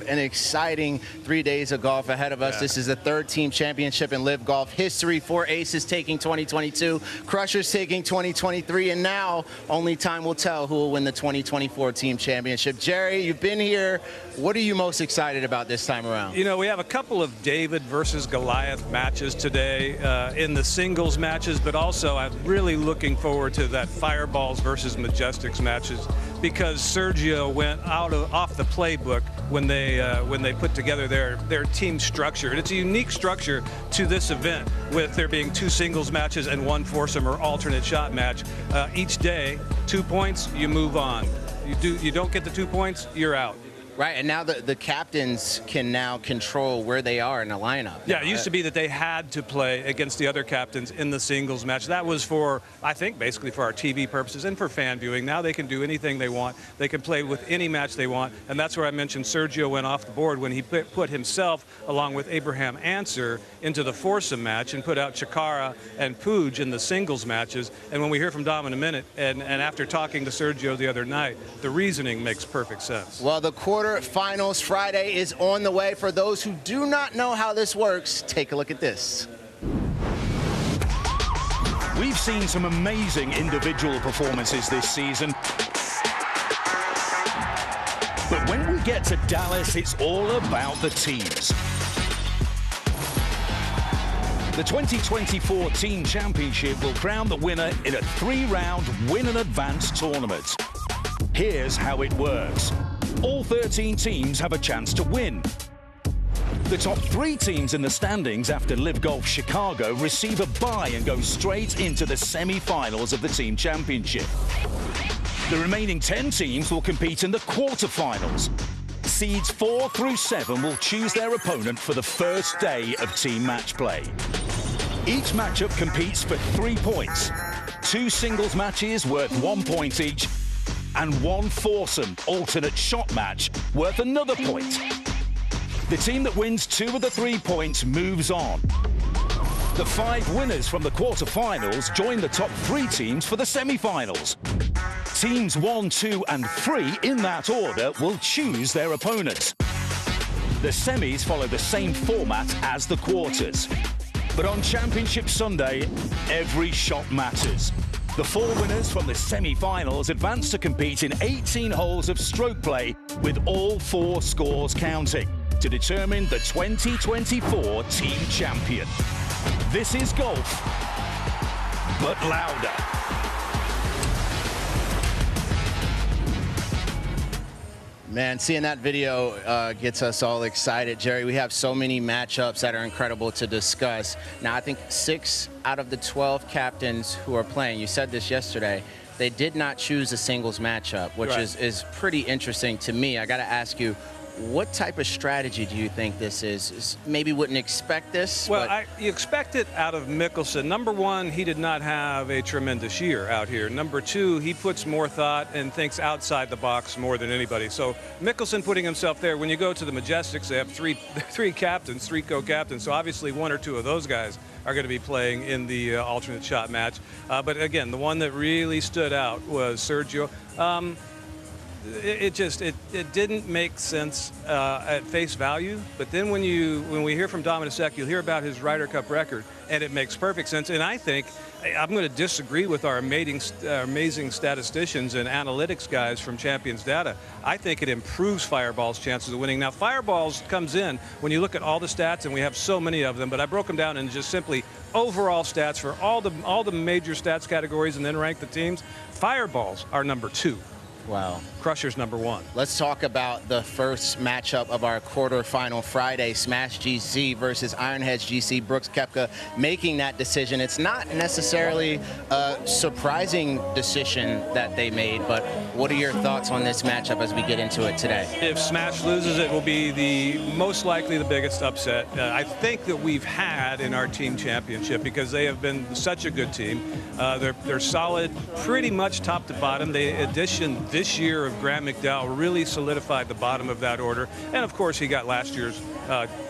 an exciting 3 days of golf ahead of us. Yeah. This is the third team championship in Live Golf history. 4 Aces taking 2022, Crushers taking 2023, and now only time will tell who will win the 2024 team championship. Jerry, you've been here. What are you most excited about this time around? You know, we have a couple of David versus Goliath matches today in the singles matches, but also I'm really looking forward to that Fireballs versus Majestics matches, because Sergio went off the playbook when they put together their team structure. And it's a unique structure to this event, with there being 2 singles matches and 1 foursome or alternate shot match. Each day, 2 points, you move on. You don't get the 2 points, you're out. Right, and now the captains can now control where they are in the lineup. Yeah, it used to be that they had to play against the other captains in the singles match. That was for, I think, basically for our TV purposes and for fan viewing. Now they can do anything they want. They can play with any match they want, and that's where I mentioned Sergio went off the board when he put himself, along with Abraham Answer, into the foursome match and put out Chikara and Puig in the singles matches. And when we hear from Dom in a minute, and after talking to Sergio the other night, the reasoning makes perfect sense. Well, the Quarterfinals Friday is on the way. For those who do not know how this works, take a look at this. We've seen some amazing individual performances this season. But when we get to Dallas, it's all about the teams. The 2024 Team Championship will crown the winner in a 3-round win-and-advance tournament. Here's how it works. All 13 teams have a chance to win. The top 3 teams in the standings after Live Golf Chicago receive a bye and go straight into the semi-finals of the Team Championship. The remaining 10 teams will compete in the quarterfinals. Seeds 4 through 7 will choose their opponent for the first day of team match play. Each matchup competes for 3 points, 2 singles matches worth 1 point each, and 1 foursome alternate shot match worth another point. The team that wins 2 of the 3 points moves on. The 5 winners from the quarterfinals join the top 3 teams for the semi-finals. Teams 1, 2, and 3 in that order will choose their opponents. The semis follow the same format as the quarters. But on Championship Sunday, every shot matters. The 4 winners from the semi-finals advance to compete in 18 holes of stroke play, with all 4 scores counting, to determine the 2024 team champion. This is golf, but louder. Man, seeing that video gets us all excited. Jerry, we have so many matchups that are incredible to discuss. Now, I think 6 out of the 12 captains who are playing, you said this yesterday, they did not choose a singles matchup, which is pretty interesting to me. I got to ask you, what type of strategy do you think this is? Maybe wouldn't expect this. Well, you expect it out of Mickelson. Number 1, he did not have a tremendous year out here. Number 2, he puts more thought and thinks outside the box more than anybody. So Mickelson putting himself there. When you go to the Majestics, they have three captains, 3 co-captains. So obviously 1 or 2 of those guys are going to be playing in the alternate shot match. But again, the one that really stood out was Sergio. It didn't make sense at face value, but then when we hear from Dom in a sec, you'll hear about his Ryder Cup record, and it makes perfect sense. And I think I'm going to disagree with our amazing statisticians and analytics guys from Champions Data. I think it improves Fireball's chances of winning. Now, Fireballs comes in when you look at all the stats, and we have so many of them, but I broke them down in just simply overall stats for all the major stats categories, and then rank the teams. Fireballs are number 2. Wow. Crushers number 1. Let's talk about the first matchup of our quarterfinal Friday, Smash GC versus Ironheads GC. Brooks Koepka making that decision. It's not necessarily a surprising decision that they made, but what are your thoughts on this matchup as we get into it today? If Smash loses, it will be the most likely the biggest upset I think that we've had in our team championship, because they have been such a good team. They're solid pretty much top to bottom. The addition this year of Graham McDowell really solidified the bottom of that order. And of course, he got last year's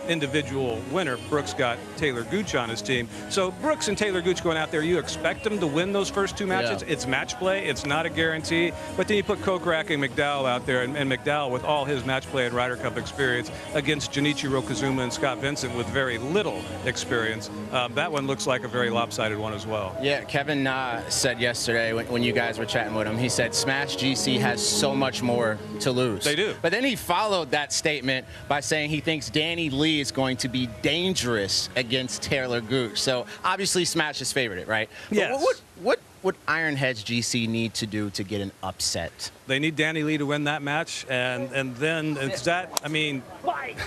individual winner. Brooks got Taylor Gooch on his team. So Brooks and Taylor Gooch going out there, you expect them to win those first two matches. Yeah. It's match play. It's not a guarantee. But then you put Kokrak and McDowell out there, and McDowell with all his match play and Ryder Cup experience against Junichiro Kazuma and Scott Vincent with very little experience. That one looks like a very lopsided one as well. Yeah, Kevin Na said yesterday when you guys were chatting with him, he said Smash GC has so much more to lose. They do. But then he followed that statement by saying he thinks Danny Lee is going to be dangerous against Taylor Gooch. So obviously Smash is favored, right? Yes. But what would Ironheads GC need to do to get an upset? They need Danny Lee to win that match, and then it's that. I mean,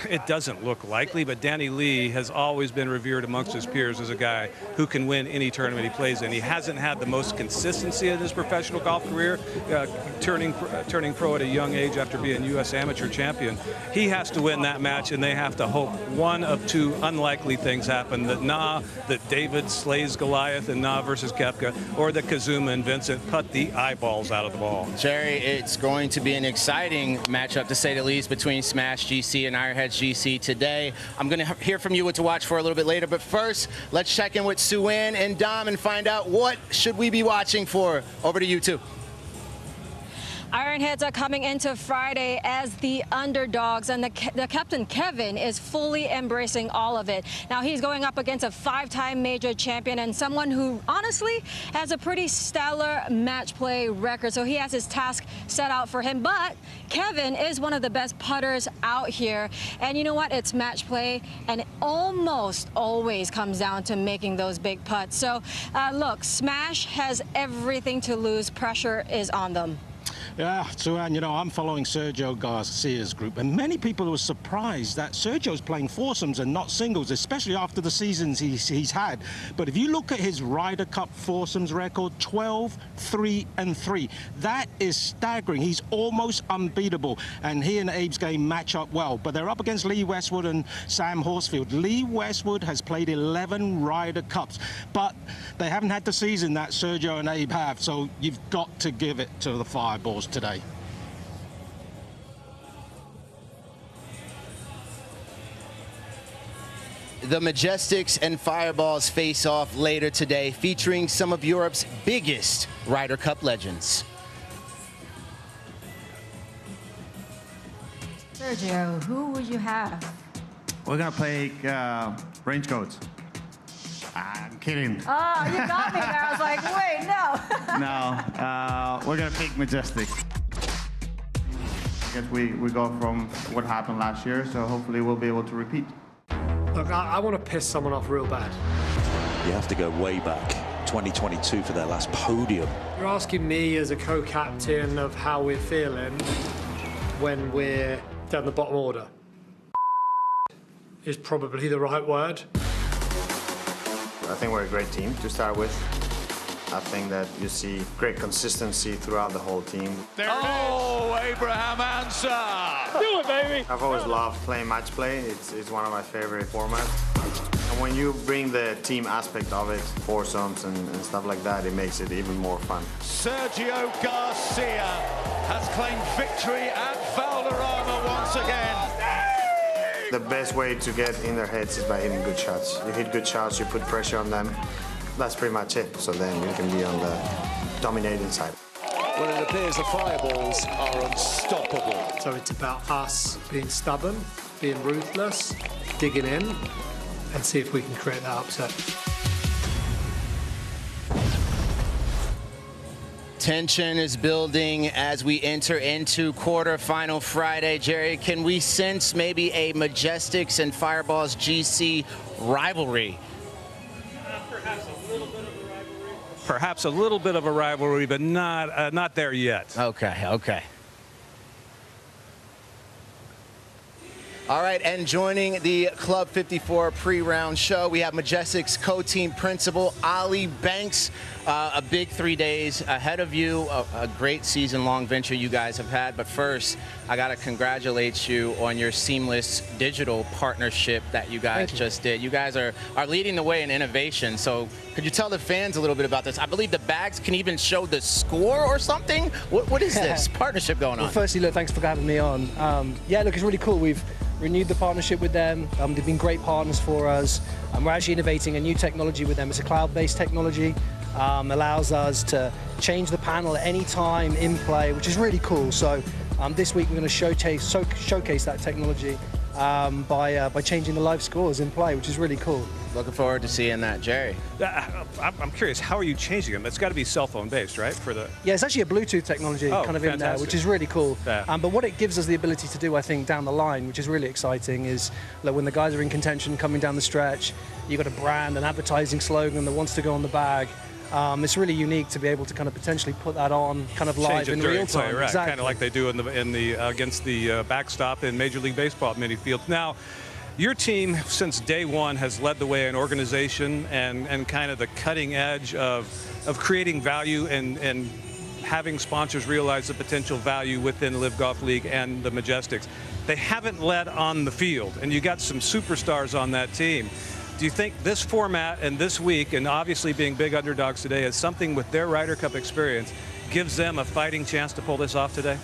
it doesn't look likely, but Danny Lee has always been revered amongst his peers as a guy who can win any tournament he plays in. He hasn't had the most consistency in his professional golf career, turning pro at a young age after being U.S. amateur champion. He has to win that match, and they have to hope one of two unlikely things happen: that David slays Goliath in Na versus Koepka, or that Kazuma and Vincent put the eyeballs out of the ball. Jerry, it's going to be an exciting matchup, to say the least, between Smash GC and Ironheads GC today. I'm going to hear from you what to watch for a little bit later, but first, let's check in with Suan and Dom and find out what should we be watching for. Over to you two. Ironheads are coming into Friday as the underdogs, and the captain, Kevin, is fully embracing all of it. Now, he's going up against a 5-time major champion and someone who, honestly, has a pretty stellar match play record. So he has his task set out for him. But Kevin is one of the best putters out here. And you know what? It's match play, and it almost always comes down to making those big putts. So, look, Smash has everything to lose. Pressure is on them. Yeah, Suan, you know, I'm following Sergio Garcia's group, and many people were surprised that Sergio's playing foursomes and not singles, especially after the seasons he's had. But if you look at his Ryder Cup foursomes record, 12, 3, and 3. That is staggering. He's almost unbeatable, and he and Abe's game match up well. But they're up against Lee Westwood and Sam Horsfield. Lee Westwood has played 11 Ryder Cups, but they haven't had the season that Sergio and Abe have, so you've got to give it to the Fireballs today. The Majestics and Fireballs face off later today, featuring some of Europe's biggest Ryder Cup legends. Sergio, who would you have? We're gonna play range codes. I'm kidding. Oh, you got me there. I was like, wait, no. No, we're gonna pick Majestic. I guess we go from what happened last year, so hopefully we'll be able to repeat. Look, I want to piss someone off real bad. You have to go way back, 2022 for their last podium. You're asking me as a co-captain of how we're feeling when we're down the bottom order. Is probably the right word. I think we're a great team to start with. I think that you see great consistency throughout the whole team. Oh, Abraham Ansah! Do it, baby! I've always loved playing match play. It's one of my favorite formats. And when you bring the team aspect of it, foursomes and stuff like that, it makes it even more fun. Sergio Garcia has claimed victory at Valderrama once again. The best way to get in their heads is by hitting good shots. You hit good shots, you put pressure on them. That's pretty much it. So then you can be on the dominating side. Well, it appears the Fireballs are unstoppable. So it's about us being stubborn, being ruthless, digging in, and see if we can create that upset. Tension is building as we enter into quarterfinal Friday. Jerry, can we sense maybe a Majestics and Fireballs GC rivalry? Perhaps a little bit of a rivalry, but not there yet. Okay. All right, and joining the Club 54 pre-round show, we have Majestics co-team principal Ali Banks. A big 3 days ahead of you, a great season-long venture you guys have had. But first, I got to congratulate you on your seamless digital partnership that you guys just did. You guys are leading the way in innovation. So could you tell the fans a little bit about this? I believe the bags can even show the score or something. What is this partnership going on? Well, firstly, look, thanks for having me on. Yeah, look, it's really cool. We've renewed the partnership with them. They've been great partners for us. We're actually innovating a new technology with them. It's a cloud-based technology. Allows us to change the panel at any time in play, which is really cool. So this week we're going to showcase that technology by changing the live scores in play, which is really cool. Looking forward to seeing that, Jerry. I'm curious, how are you changing them? It's got to be cell phone based, right? Yeah, it's actually a Bluetooth technology kind of in there, which is really cool. Yeah. But what it gives us the ability to do, I think, down the line, which is really exciting, is like when the guys are in contention coming down the stretch, you've got a brand, an advertising slogan that wants to go on the bag. It's really unique to be able to kind of potentially put that on kind of live in real time. Play, right. Exactly. Kind of like they do in the against the backstop in Major League Baseball mini fields. Now, your team since day one has led the way in organization and kind of the cutting edge of creating value and having sponsors realize the potential value within the Live Golf League and the Majestics. They haven't led on the field, and you got some superstars on that team. Do you think this format and this week, and obviously being big underdogs today, is something with their Ryder Cup experience gives them a fighting chance to pull this off today?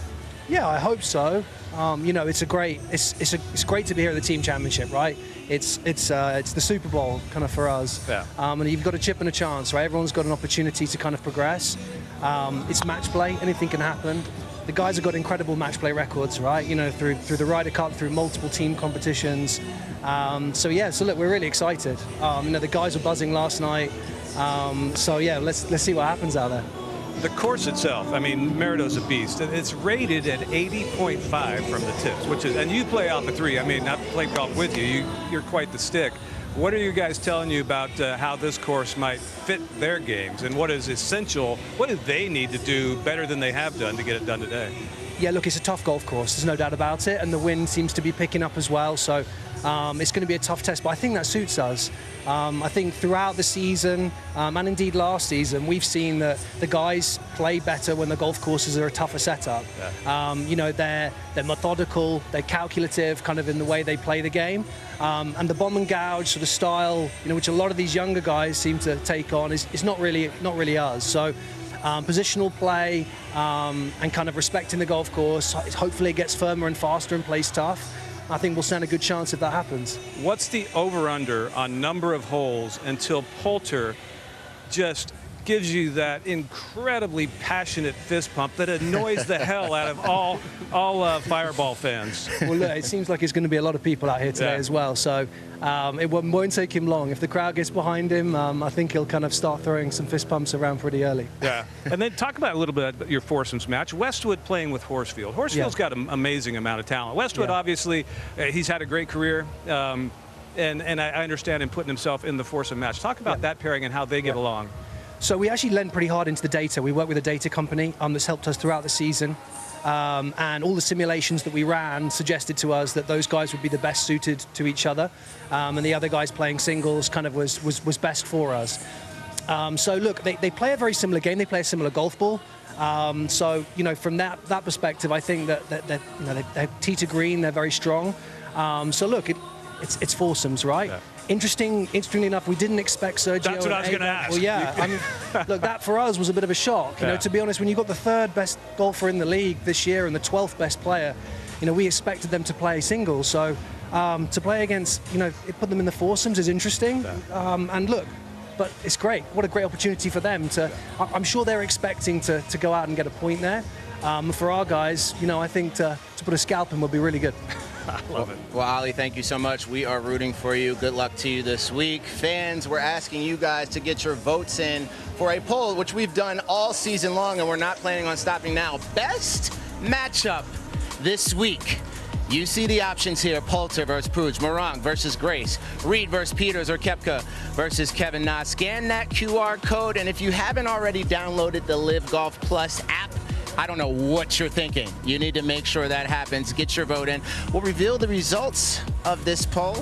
Yeah, I hope so. You know, it's great to be here at the team championship, right? It's the Super Bowl kind of for us. Yeah. And you've got a chip and a chance, right? Everyone's got an opportunity to kind of progress. It's match play. Anything can happen. The guys have got incredible match play records, right? You know, through the Ryder Cup, through multiple team competitions. So look, we're really excited. You know, the guys were buzzing last night. So yeah, let's see what happens out there. The course itself, I mean, Merido's a beast. It's rated at 80.5 from the tips, which is, and you play off a three. I mean, I've played golf with you. You're quite the stick. What are you guys telling you about how this course might fit their games, and what is essential? What do they need to do better than they have done to get it done today? Yeah, look, it's a tough golf course. There's no doubt about it, and the wind seems to be picking up as well. So it's going to be a tough test, but I think that suits us. I think throughout the season, and indeed last season, we've seen that the guys play better when the golf courses are a tougher setup. Yeah. You know, they're methodical, they're calculative, kind of in the way they play the game. And the bomb and gouge sort of style, you know, which a lot of these younger guys seem to take on, is not really us. So. Positional play and kind of respecting the golf course. Hopefully it gets firmer and faster and plays tough. I think we'll stand a good chance if that happens. What's the over-under on number of holes until Poulter just gives you that incredibly passionate fist pump that annoys the hell out of all Fireball fans? Well, look, it seems like there's going to be a lot of people out here today as well. So it won't take him long. If the crowd gets behind him, I think he'll kind of start throwing some fist pumps around pretty early. Yeah. And then talk about a little bit about your foursomes match. Westwood playing with Horsfield. Horsfield's got an amazing amount of talent. Westwood, obviously, he's had a great career. And I understand him putting himself in the foursome match. Talk about that pairing and how they get along. So we actually lent pretty hard into the data. We work with a data company that's helped us throughout the season. And all the simulations that we ran suggested to us that those guys would be the best suited to each other. And the other guys playing singles kind of was best for us. So look, they play a very similar game. They play a similar golf ball. So, you know, from that perspective, I think that they're tee to green, they're very strong. So look, it's foursomes, right? Yeah. Interestingly enough, we didn't expect Sergio. That's what I was going to ask. Well, yeah. Look, that for us was a bit of a shock. You know, to be honest, when you've got the third best golfer in the league this year and the 12th best player, you know, we expected them to play singles. So to play against, you know, put them in the foursomes is interesting. And look, but it's great. What a great opportunity for them to. I'm sure they're expecting to go out and get a point there. For our guys, you know, I think to put a scalp in would be really good. I love it. Well, Ali, thank you so much. We are rooting for you. Good luck to you this week. Fans, we're asking you guys to get your votes in for a poll, which we've done all season long, and we're not planning on stopping now. Best matchup this week. You see the options here: Poulter versus Pruge, Morang versus Grace, Reed versus Peters, or Koepka versus Kevin Na. Scan that QR code, and if you haven't already downloaded the Live Golf Plus app, I don't know what you're thinking. You need to make sure that happens. Get your vote in. We'll reveal the results of this poll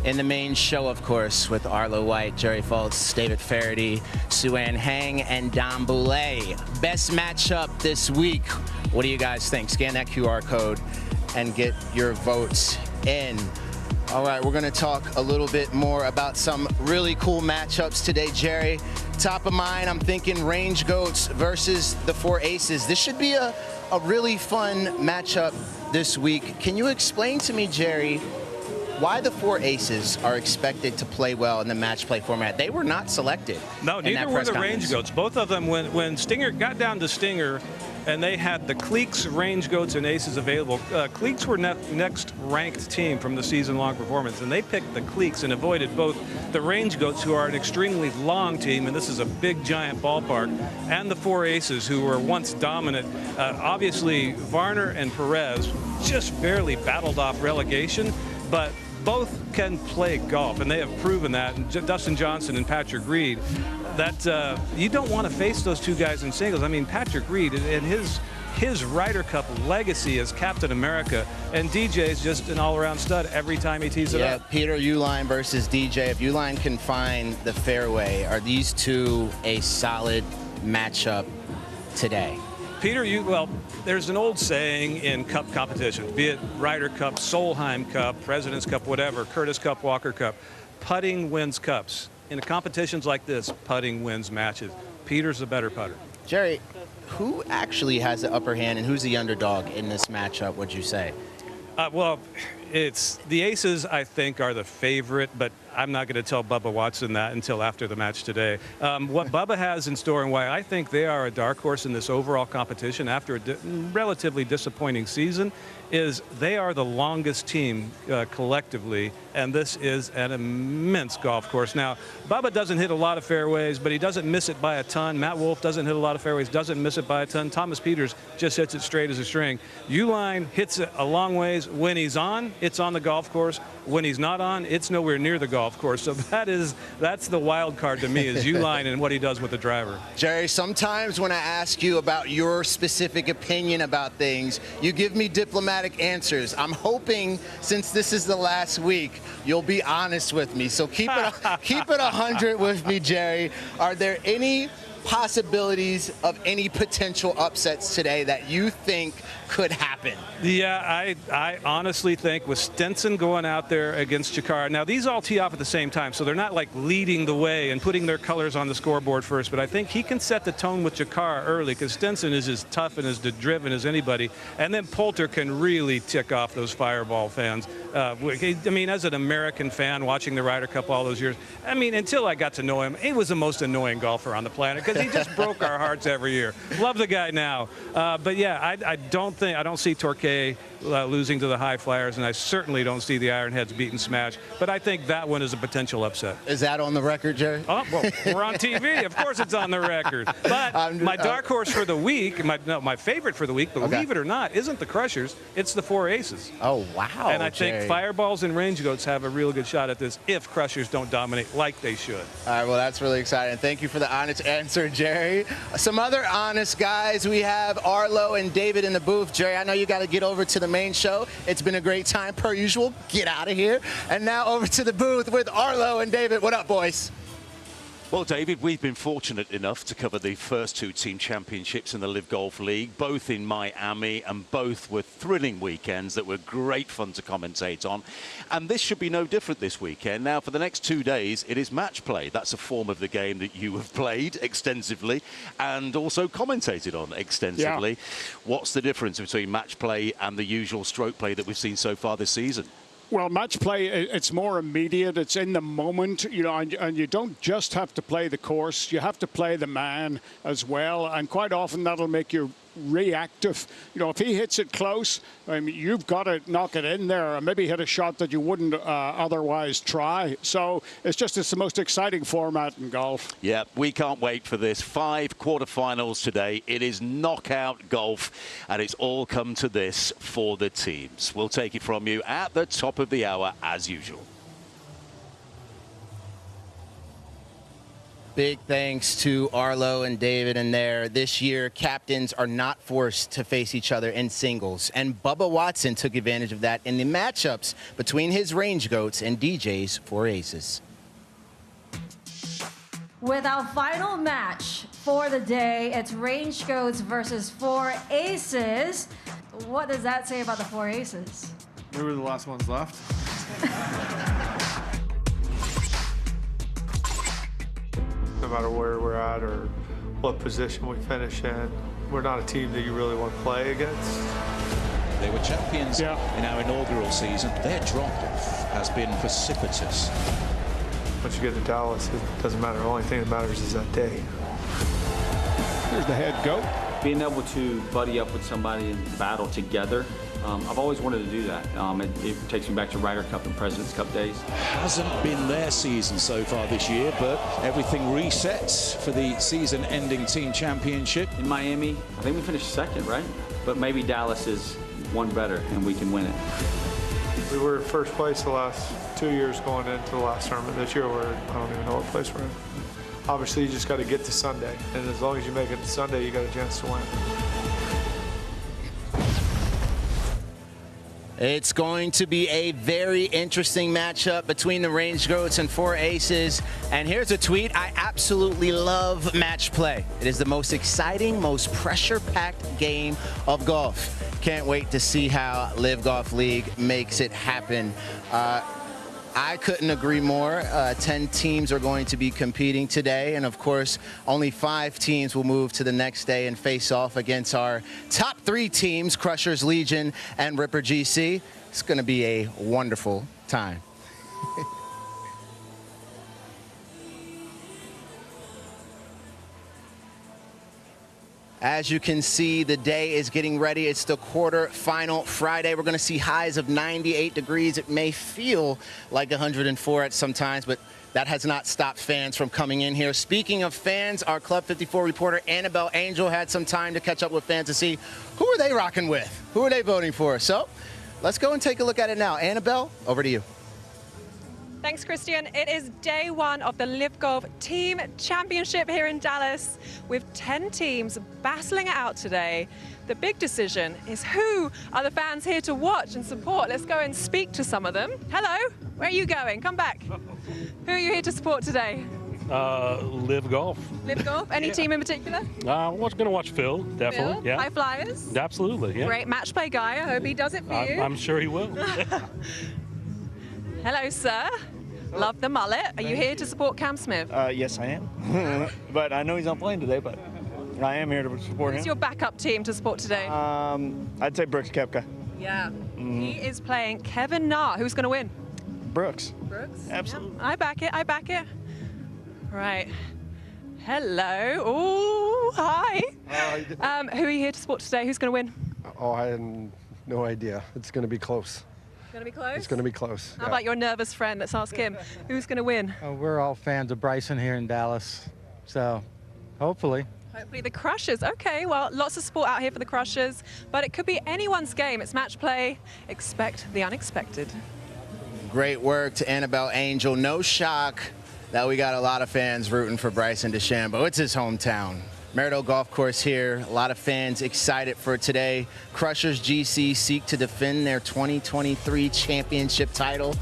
in the main show, of course, with Arlo White, Jerry Foltz, David Faraday, Sue Ann Hang, and Dom Boulay. Best matchup this week. What do you guys think? Scan that QR code and get your votes in. All right, we're going to talk a little bit more about some really cool matchups today, Jerry. Top of mind, I'm thinking Range Goats versus the Four Aces. This should be a really fun matchup this week. Can you explain to me, Jerry, why the Four Aces are expected to play well in the match play format? They were not selected. No, neither were the Range Goats. Both of them, when Stinger got down to Stinger, and they had the Cleeks, Range Goats, and Aces available. Cleeks were next ranked team from the season-long performance, and they picked the Cleeks and avoided both the Range Goats, who are an extremely long team, and this is a big, giant ballpark, and the Four Aces, who were once dominant. Obviously, Varner and Perez just barely battled off relegation, but both can play golf, and they have proven that. And Dustin Johnson and Patrick Reed, that you don't want to face those two guys in singles. I mean, Patrick Reed and his Ryder Cup legacy as Captain America, and DJ is just an all-around stud every time he tees it up. Yeah, Peter Uihlein versus DJ. If Uihlein can find the fairway, are these two a solid matchup today? Peter, well, there's an old saying in cup competitions, be it Ryder Cup, Solheim Cup, President's Cup, whatever, Curtis Cup, Walker Cup, putting wins cups. In competitions like this, putting wins matches. Peter's a better putter. Jerry, who actually has the upper hand and who's the underdog in this matchup, would you say? Well, it's the Aces, I think, are the favorite, but I'm not going to tell Bubba Watson that until after the match today. What Bubba has in store and why I think they are a dark horse in this overall competition after a relatively disappointing season is they are the longest team collectively, and this is an immense golf course. Now, Bubba doesn't hit a lot of fairways, but he doesn't miss it by a ton. Matt Wolff doesn't hit a lot of fairways, doesn't miss it by a ton. Thomas Peters just hits it straight as a string. Uihlein hits it a long ways. When he's on, it's on the golf course. When he's not on, it's nowhere near the golf course. So that's the wild card to me is Uihlein and what he does with the driver. Jerry, sometimes when I ask you about your specific opinion about things, you give me diplomatic answers. I'm hoping, since this is the last week, you'll be honest with me. So keep it 100 with me, Jerry. Are there any possibilities of any potential upsets today that you think could happen? Yeah, I honestly think with Stenson going out there against Chikara, now these all tee off at the same time, so they're not like leading the way and putting their colors on the scoreboard first, but I think he can set the tone with Chikara early because Stenson is as tough and as driven as anybody, and then Poulter can really tick off those Fireball fans. I mean, as an American fan watching the Ryder Cup all those years, I mean, until I got to know him, he was the most annoying golfer on the planet because he just broke our hearts every year. Love the guy now. But yeah, I don't see Torquay losing to the High Flyers, and I certainly don't see the Ironheads beating Smash. But I think that one is a potential upset. Is that on the record, Jerry? Oh, well, we're on TV. Of course it's on the record. But my dark horse for the week, my favorite for the week, believe it or not, isn't the Crushers. It's the Four Aces. Oh, wow, And I think Fireballs and Range Goats have a real good shot at this if Crushers don't dominate like they should. All right, well, that's really exciting. Thank you for the honest answer, Jerry. Some other honest guys. We have Arlo and David in the booth. Jerry, I know you got to get over to the main show. It's been a great time, per usual. Get out of here. And now over to the booth with Arlo and David. What up, boys? Well, David, we've been fortunate enough to cover the first two team championships in the Live Golf League, both in Miami, and both were thrilling weekends that were great fun to commentate on. And this should be no different this weekend. Now, for the next 2 days, it is match play. That's a form of the game that you have played extensively and also commentated on extensively. Yeah. What's the difference between match play and the usual stroke play that we've seen so far this season? Well, match play, it's more immediate. It's in the moment, you know, and you don't just have to play the course. You have to play the man as well. And quite often that'll make you reactive. You know, if he hits it close, I mean, you've got to knock it in there or maybe hit a shot that you wouldn't otherwise try. So it's the most exciting format in golf. Yeah, we can't wait for this. 5 quarterfinals today. It is knockout golf, and it's all come to this for the teams. We'll take it from you at the top of the hour as usual. Big thanks to Arlo and David in there. This year, captains are not forced to face each other in singles, and Bubba Watson took advantage of that in the matchups between his Range Goats and DJ's Four Aces. With our final match, for the day. It's Range Goats versus 4 Aces. What does that say about the 4 Aces? We were the last ones left. No matter where we're at or what position we finish in, we're not a team that you really want to play against. They were champions in our inaugural season. Their drop-off has been precipitous. Once you get to Dallas, it doesn't matter. The only thing that matters is that day. Here's the head goat. Being able to buddy up with somebody and battle together, I've always wanted to do that. It takes me back to Ryder Cup and President's Cup days. Hasn't been their season so far this year, but everything resets for the season-ending team championship. In Miami, I think we finished second, right? But maybe Dallas is one better and we can win it. We were first place the last 2 years going into the last tournament. This year, I don't even know what place we're in. Obviously, you just got to get to Sunday, and as long as you make it to Sunday, you got a chance to win. It's going to be a very interesting matchup between the Range Goats and 4 Aces. And here's a tweet. I absolutely love match play. It is the most exciting, most pressure-packed game of golf. Can't wait to see how Live Golf League makes it happen. I couldn't agree more. 10 teams are going to be competing today. And of course, only 5 teams will move to the next day and face off against our top 3 teams, Crushers Legion and Ripper GC. It's going to be a wonderful time. As you can see, the day is getting ready. It's the quarterfinal Friday. We're going to see highs of 98 degrees. It may feel like 104 at some times, but that has not stopped fans from coming in here. Speaking of fans, our Club 54 reporter Annabelle Angel had some time to catch up with fans to see who are they rocking with, who are they voting for. So let's go and take a look at it now. Annabelle, over to you. Thanks, Christian. It is day 1 of the Live Golf Team Championship here in Dallas, with 10 teams battling it out today. The big decision is who are the fans here to watch and support. Let's go and speak to some of them. Hello, where are you going? Come back. Who are you here to support today? Live Golf. Live Golf? Any team in particular? I was going to watch Phil, definitely. Phil? Yeah. High Flyers? Absolutely, yeah. Great match play guy. I hope he does it for you. I'm sure he will. Hello, sir. Love the mullet. Are you here to support Cam Smith? Yes, I am. But I know he's not playing today, but I am here to support him. Who's your backup team to support today? I'd say Brooks Koepka. Yeah. He is playing Kevin Na. Who's going to win? Brooks. Brooks? Absolutely. Yeah, I back it. I back it. Right. Hello. Oh, hi. Who are you here to support today? Who's going to win? Oh, I have no idea. It's going to be close. Going to be close? It's going to be close. How about your nervous friend? Let's ask him. Who's going to win? We're all fans of Bryson here in Dallas, so hopefully. Hopefully the Crushers. Okay, well, lots of support out here for the Crushers, but it could be anyone's game. It's match play. Expect the unexpected. Great work to Annabelle Angel. No shock that we got a lot of fans rooting for Bryson DeChambeau. It's his hometown. Maridoe Golf Course here. A lot of fans excited for today. Crushers GC seek to defend their 2023 championship title.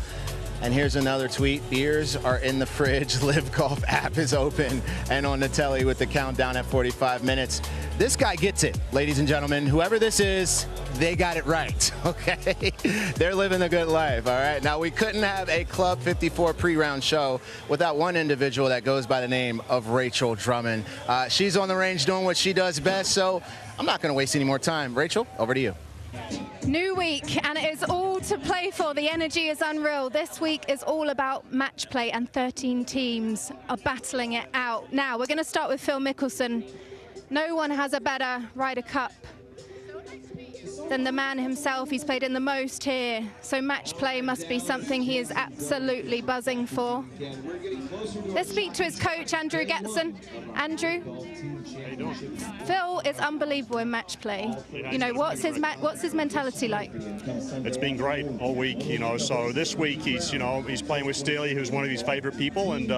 And here's another tweet. Beers are in the fridge. Live Golf app is open and on the telly with the countdown at 45 minutes. This guy gets it, ladies and gentlemen. Whoever this is, they got it right, okay? They're living a good life, all right? Now, we couldn't have a Club 54 pre-round show without one individual that goes by the name of Rachel Drummond. She's on the range doing what she does best, so I'm not going to waste any more time. Rachel, over to you. New week, and it is all to play for. The energy is unreal. This week is all about match play, and 13 teams are battling it out. Now, we're going to start with Phil Mickelson. No one has a better Ryder Cup than the man himself. He's played in the most here, so match play must be something he is absolutely buzzing for. Let's speak to his coach, Andrew Getson. Andrew, Phil is unbelievable in match play. You know, what's his mentality like? It's been great all week, you know. So this week he's playing with Steely, who's one of his favorite people, and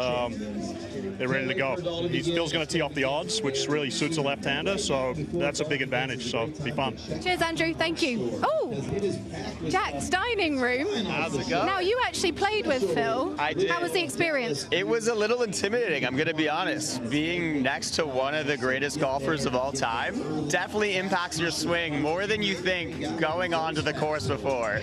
they're ready to go. Phil's going to tee off the odds, which really suits a left-hander, so that's a big advantage. So it'll be fun. Cheers, Andrew. thank you. Oh, Jack's dining room. How's it going? Now, you actually played with Phil. I did. How was the experience? It was a little intimidating, I'm going to be honest. Being next to one of the greatest golfers of all time definitely impacts your swing more than you think going onto the course before.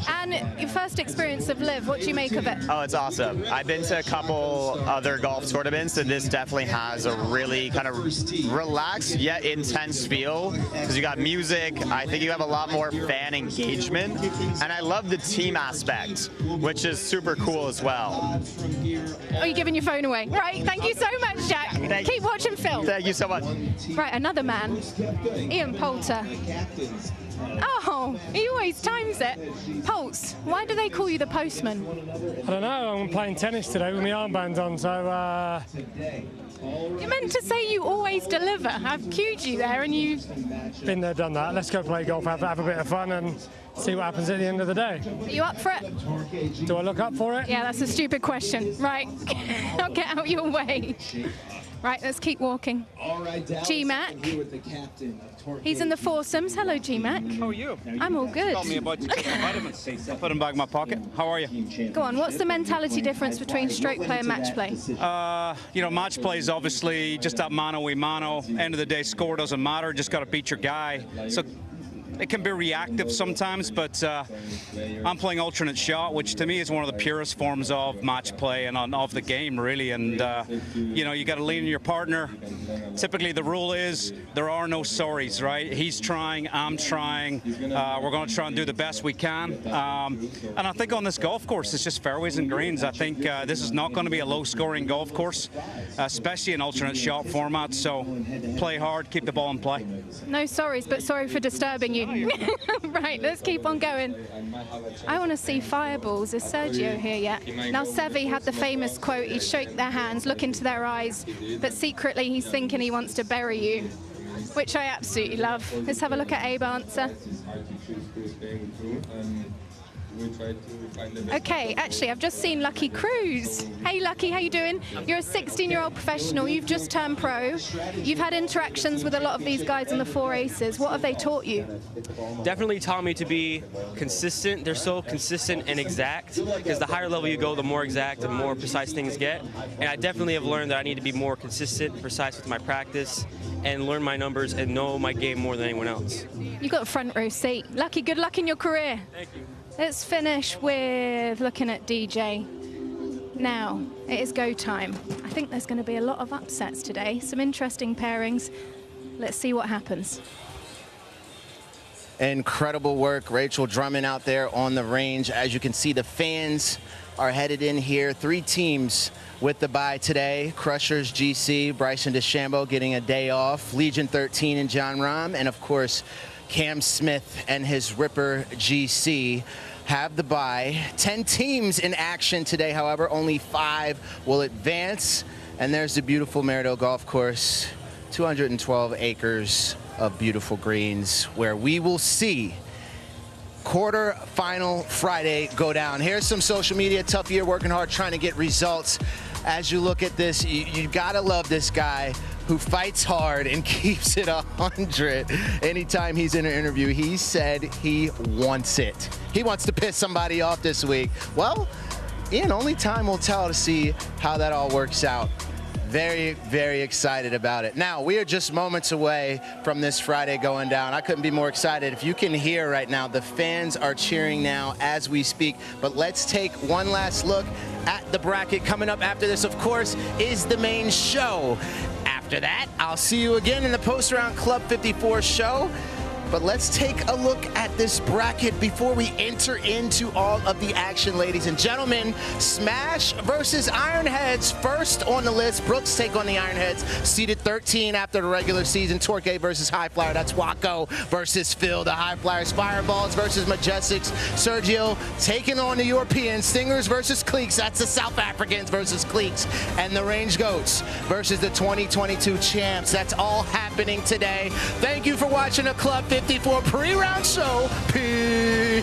And your first experience of Live, what do you make of it? Oh, it's awesome. I've been to a couple other golf tournaments, and this definitely has a really kind of relaxed yet intense feel because you got music. I think you have a lot more fan engagement, and I love the team aspect, which is super cool as well. Are you giving your phone away? Right, thank you so much, Jack. Keep watching Phil. Thank you so much. Right, another man, Ian Poulter. Oh, he always times it. Pulse, why do they call you the postman? I don't know, I'm playing tennis today with my armband on, so... You meant to say you always deliver. I've cued you there and you... Been there, done that. Let's go play golf, have a bit of fun and see what happens at the end of the day. Are you up for it? Do I look up for it? Yeah, that's a stupid question. Right, I'll get out your way. Right, let's keep walking. G-Mac. He's in the foursomes. Hello, G-Mac. How are you? I'm all good. Tell me about your vitamins. I put them back in my pocket. How are you? Go on, what's the mentality difference between stroke play and match play? You know, match play is obviously just that mano-a-mano. End of the day, score doesn't matter. Just got to beat your guy. So it can be reactive sometimes, but I'm playing alternate shot, which to me is one of the purest forms of match play and of the game, really. And, you know, you got to lean on your partner. Typically, the rule is there are no sorries, right? He's trying, I'm trying. We're going to try and do the best we can. And I think on this golf course, it's just fairways and greens. I think this is not going to be a low-scoring golf course, especially in alternate shot format. So play hard, keep the ball in play. No sorries, but sorry for disturbing you. Right, let's keep on going. I want to see fireballs. Is Sergio here yet? Now, Sevi had the famous quote, he'd shake their hands, look into their eyes, but secretly he's thinking he wants to bury you, which I absolutely love. Let's have a look at Abe answer. Okay, actually, I've just seen Lucky Cruz. Hey, Lucky, how you doing? You're a 16-year-old professional. You've just turned pro. You've had interactions with a lot of these guys in the Four Aces. What have they taught you? Definitely taught me to be consistent. They're so consistent and exact because the higher level you go, the more exact and more precise things get. And I definitely have learned that I need to be more consistent and precise with my practice and learn my numbers and know my game more than anyone else. You've got a front row seat. Lucky, good luck in your career. Thank you. Let's finish with looking at DJ. Now, it is go time. I think there's going to be a lot of upsets today. Some interesting pairings. Let's see what happens. Incredible work, Rachel Drummond out there on the range. As you can see, the fans are headed in here. 3 teams with the bye today. Crushers GC, Bryson DeChambeau getting a day off. Legion 13 and John Rahm. And of course, Cam Smith and his Ripper GC have the bye. 10 teams in action today, however, only 5 will advance. And there's the beautiful Maridoe Golf Course, 212 acres of beautiful greens, where we will see quarterfinal Friday go down. Here's some social media. Tough year, working hard, trying to get results. As you look at this, you gotta love this guy who fights hard and keeps it 100. Anytime he's in an interview, he said he wants it. He wants to piss somebody off this week. Well, Ian, only time will tell to see how that all works out. Very, very excited about it. Now, we are just moments away from this Friday going down. I couldn't be more excited. If you can hear right now, the fans are cheering now as we speak. But let's take one last look at the bracket. Coming up after this, of course, is the main show. After that, I'll see you again in the post-round Club 54 show. But let's take a look at this bracket before we enter into all of the action, ladies and gentlemen. Smash versus Ironheads first on the list. Brooks take on the Ironheads, seeded 13 after the regular season. Torque versus High Flyer. That's Waco versus Phil. The High Flyers. Fireballs versus Majestics. Sergio taking on the Europeans. Stingers versus Cliques. That's the South Africans versus Cliques. And the Range Goats versus the 2022 champs. That's all happening today. Thank you for watching the Club 54 pre-round show. Peace.